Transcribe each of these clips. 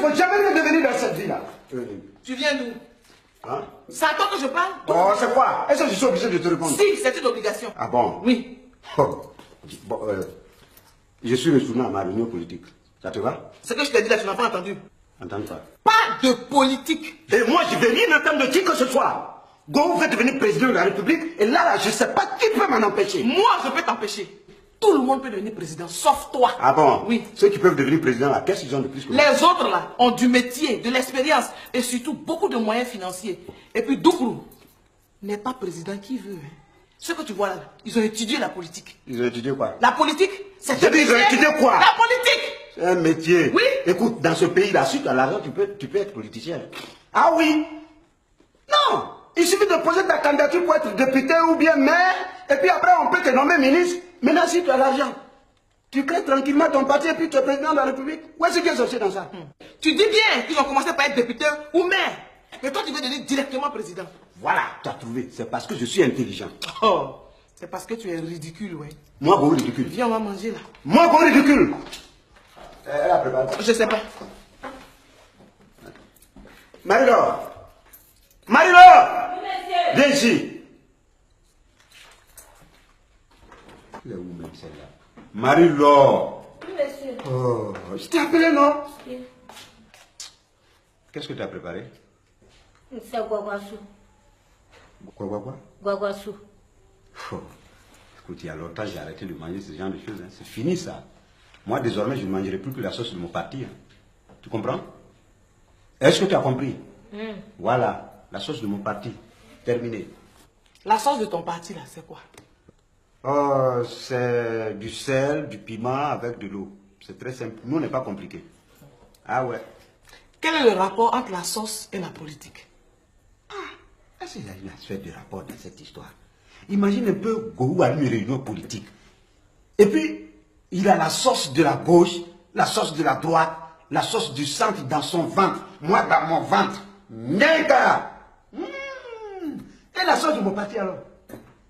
ne faut jamais redevenir dans cette vie-là. Tu viens d'où? Hein? C'est à toi que je parle? Oh, c'est quoi? Est-ce que je suis obligé de te répondre? Si, c'est une obligation. Ah bon? Oui. Oh. Bon, je suis retourné à ma réunion politique. Ça te va? Ce que je t'ai dit là, tu n'as pas entendu. Entends pas. Pas de politique. Et moi, je vais rien entendre de qui que ce soit. Go veut devenir président de la République, et là, je ne sais pas qui peut m'en empêcher. Moi, je peux t'empêcher. Tout le monde peut devenir président, sauf toi. Ah bon? Oui. Ceux qui peuvent devenir président, là, qu'est-ce qu'ils ont de plus que moi? Les autres, là, ont du métier, de l'expérience, et surtout beaucoup de moyens financiers. Et puis, Doukourou n'est pas président qui veut. Hein. Ce que tu vois là, ils ont étudié la politique. Ils ont étudié quoi? La politique, c'est J'ai dit, ils ont étudié quoi? La politique. C'est un métier. Oui. Écoute, dans ce pays-là, si tu as l'argent, tu peux être politicien. Ah oui? Non! Il suffit de poser ta candidature pour être député ou bien maire, et puis après, on peut te nommer ministre. Maintenant, si tu as l'argent, tu crées tranquillement ton parti et puis tu es président de la République. Où est-ce qu'il y a sorti dans ça? Tu dis bien qu'ils ont commencé par être député ou maire. Mais toi, tu veux devenir directement président. Voilà, tu as trouvé. C'est parce que je suis intelligent. Oh, c'est parce que tu es ridicule, ouais. Moi, bon ridicule. Viens, on va manger là. Moi, bon ridicule. Elle a préparé. Je sais pas. Marie-Laure. Marie-Laure. Oui, monsieur. Viens ici. Elle est où même celle-là? Marie-Laure. Oui, monsieur. Oh, je t'ai appelé, non? Oui. Qu'est-ce que tu as préparé? C'est guaguassou. Quoi? Guaguassou. Oh. Écoute, il y a longtemps j'ai arrêté de manger ce genre de choses. Hein. C'est fini ça. Moi, désormais, je ne mangerai plus que la sauce de mon parti. Hein. Tu comprends? Est-ce que tu as compris? Voilà, la sauce de mon parti. Terminé. La sauce de ton parti là, c'est quoi? Oh, c'est du sel, du piment avec de l'eau. C'est très simple. Nous, on n'est pas compliqué. Ah ouais. Quel est le rapport entre la sauce et la politique? Est-ce qu'il y a une affaire de rapport dans cette histoire? Imagine un peu Gourou à une réunion politique. Et puis, il a la sauce de la gauche, la sauce de la droite, la sauce du centre dans son ventre, moi dans mon ventre. Nègre! Et la sauce de mon parti alors?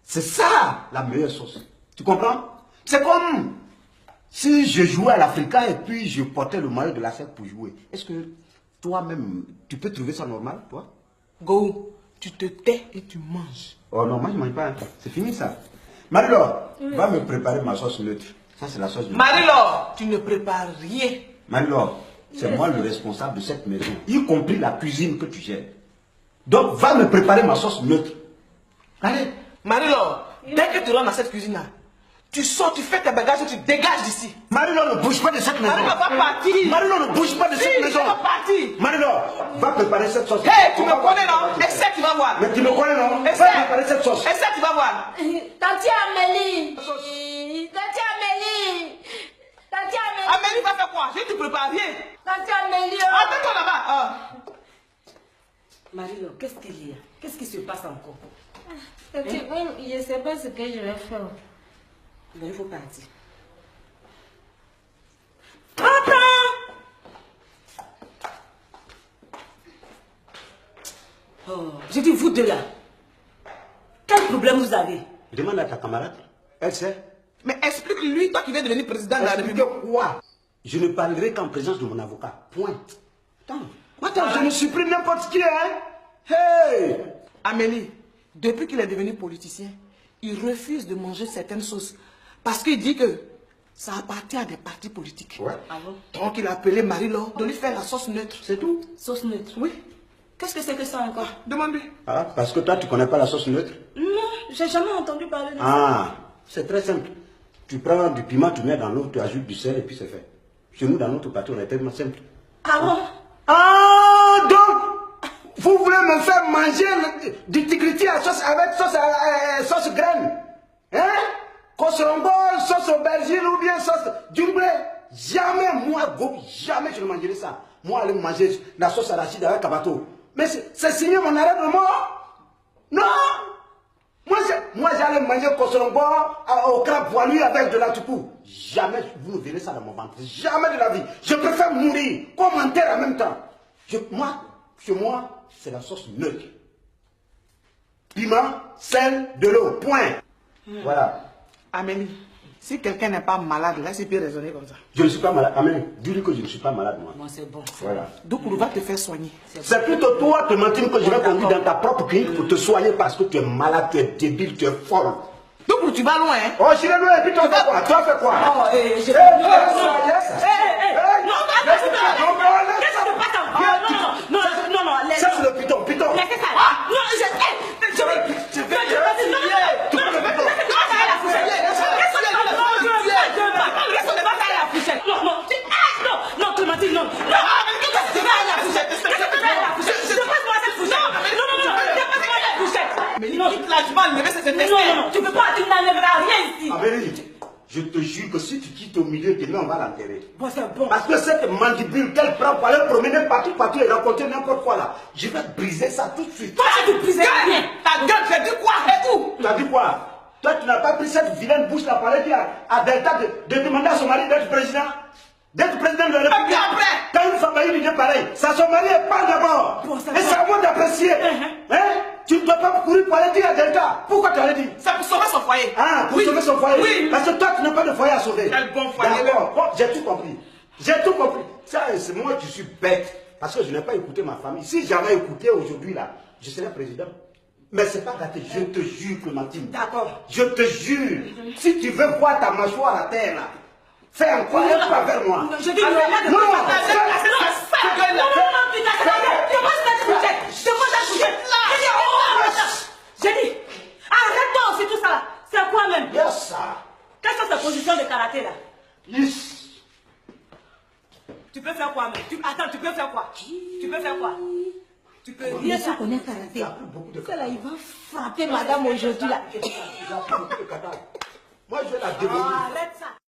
C'est ça la meilleure sauce. Tu comprends? C'est comme si je jouais à l'Africain et puis je portais le maillot de la SEC pour jouer. Est-ce que toi-même, tu peux trouver ça normal, toi? Go, tu te tais et tu manges. Oh non, moi je ne mange pas. Hein. C'est fini ça. Marie-Laure, va me préparer ma sauce neutre. Ça, c'est la sauce de... Marie-Laure, tu ne prépares rien. Marie-Laure, c'est moi le responsable de cette maison, y compris la cuisine que tu gères. Donc, va me préparer ma sauce neutre. Allez. Marie-Laure, dès que tu rentres dans cette cuisine-là, tu sors, tu fais tes bagages et tu dégages d'ici. Marie-Laure, ne bouge pas de cette maison. Marie-Laure, va partir. Marie-Laure, ne bouge pas de cette maison. Va partir. Marie-Laure, va préparer cette sauce. Hé, tu me connais, non? Essaie, tu vas voir. Mais tu me connais, non? Essaie. Va préparer cette sauce. Essaie, tu vas voir. Tanti Amélie. Tanti Amélie. Tanti Amélie. Amélie va faire quoi? Je ne te prépare rien. Tanti Amélie. Attends-toi là-bas. Marie-Laure, qu'est-ce qu'il y a? Qu'est-ce qui se passe encore? Tanti, je ne sais pas ce que je vais faire. Mais il faut partir. Oh, j'ai dit vous deux là. Quel problème vous avez? Demande à ta camarade. Elle sait. Mais explique-lui, toi qui viens de devenir président de la République. Expliquez quoi? Je ne parlerai qu'en présence de mon avocat. Point. Attends, je ne suis plus n'importe qui, hein? Hey! Amélie, depuis qu'il est devenu politicien, il refuse de manger certaines sauces. Parce qu'il dit que ça appartient à des partis politiques. Ouais. Ah bon? Donc il a appelé Marie-Laure de lui faire la sauce neutre. C'est tout. Sauce neutre. Oui. Qu'est-ce que c'est que ça encore? Demande-lui. Ah, parce que toi, tu connais pas la sauce neutre? Non, j'ai jamais entendu parler de ça. Ah, c'est très simple. Tu prends du piment, tu mets dans l'eau, tu ajoutes du sel et puis c'est fait. Chez nous, dans notre partie, on est tellement simple. Ah bon? Ah, donc, vous voulez me faire manger du tigriti à sauce avec sauce graine? Hein? Kosrongo, sauce aubergine ou bien sauce du blé? Jamais, moi, jamais je ne mangerai ça. Moi, aller manger la sauce arachide avec kabato. Mais c'est signé mon arrêt de mort? Non! Moi, j'allais manger Kosrongo au crabe poilu avec de la toupou. Jamais vous ne verrez ça dans mon ventre. Jamais de la vie. Je préfère mourir, commenter en même temps. Chez moi, c'est la sauce neutre. Piment, sel, de l'eau, point. Voilà. Amélie, Si quelqu'un n'est pas malade, là, c'est peut raisonner comme ça. Je ne suis pas malade. Amen. Dis-lui que je ne suis pas malade, moi. Moi, c'est bon. Voilà. Doukourou va te faire soigner. C'est plutôt toi, Clémentine, que je vais conduire dans ta propre clinique pour te soigner parce que tu es malade, tu es débile, tu es folle. Doukourou, tu vas loin, hein? Oh, je suis loin, et puis toi, fais quoi? Toi, fais quoi? Oh, je... Non, ça c'est le piton, piton. Laissez ça. Non, je vais non, Clémentine, non. Mais non, là, tu vas enlever cette tête. Non, tu peux pas, tu n'enlèveras rien ici. Amélie, je te jure que si tu quittes au milieu, demain on va l'enterrer. Bon, c'est bon. Parce que cette mandibule qu'elle prend pour aller promener partout et raconter n'importe quoi là, je vais briser ça tout de suite. Toi, tu brises rien. Ta gueule, j'ai dit quoi? Et où? Tu as dit quoi? Toi, tu n'as pas pris cette vilaine bouche là pour aller dire à Delta de demander à son mari d'être président? D'être président de la République. Et puis après? Quand une femme a une idée pareille, ça son mari parle d'abord. Bon, ça et c'est à moi d'apprécier. Hein? Tu ne dois pas courir pour aller dire à Delta. Pourquoi tu as dit? C'est pour sauver son foyer. Ah, pour sauver son foyer? Oui. Parce que toi, tu n'as pas de foyer à sauver. Quel bon foyer. D'accord. Bon, j'ai tout compris. J'ai tout compris. Ça, c'est moi qui suis bête. Parce que je n'ai pas écouté ma famille. Si j'avais écouté aujourd'hui, là, je serais président. Mais c'est pas gâté. Je te jure, Clémentine. D'accord. Je te jure. Si tu veux voir ta mâchoire à terre, là, fais encore un pas vers moi. Je dis non, j'ai dit, arrête-toi aussi tout ça. C'est quoi même? Yes, ça. Quelle est ta position de karaté là? Yes. Tu peux faire quoi même? Attends, tu peux faire quoi? Tu peux faire quoi? Tu peux rien faire. connaît karaté. Beaucoup de Celle-là, il va frapper madame aujourd'hui là. Moi, je vais la démolir. Arrête ça.